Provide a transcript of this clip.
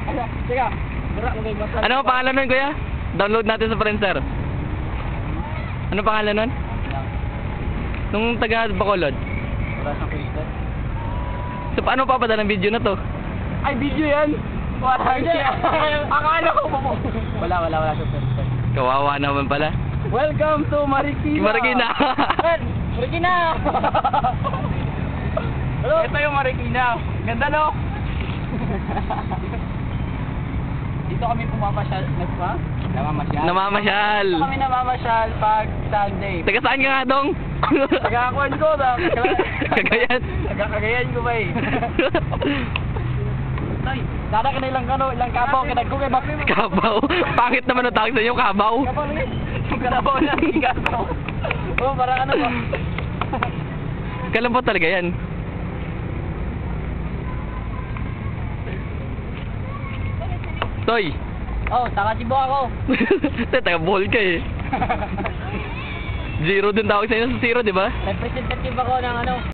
Teka, bura mo kayo basta. Ano ang pangalan nun, kuya? Download natin sa Friendster. Ano pangalan nun? Nung taga Bacolod. Wala siyang Facebook. So, paano papadala ng video na to? Ay, video yan! Wala siya! Akala ko po. Wala siya Facebook. Kawawa naman pala. Welcome to Marikina! Marikina! Marikina! Hello? Ito yung Marikina. Ganda, no? Dito kami pumapasyal. Namamasyal. Dito kami namamasyal pag Sunday. Taga saan ka nga, Dong? Tagakuan ko na. Cagayan. Tagakagayan ko ba eh. Tay, dada ka na ilang kabaw, kinagko kay Bakri. Kabaw. Pangit naman ang tawag sa inyo, kabaw. Kabaw lang eh. Yung karabaw na igato. Oh, parang ano ba? Kalambot talaga yan. Toy. Oh, taga-Cebu ako. Taga Bohol ka eh. Zero din tawag sa inyo sa zero, di ba? Representative ako ng ano.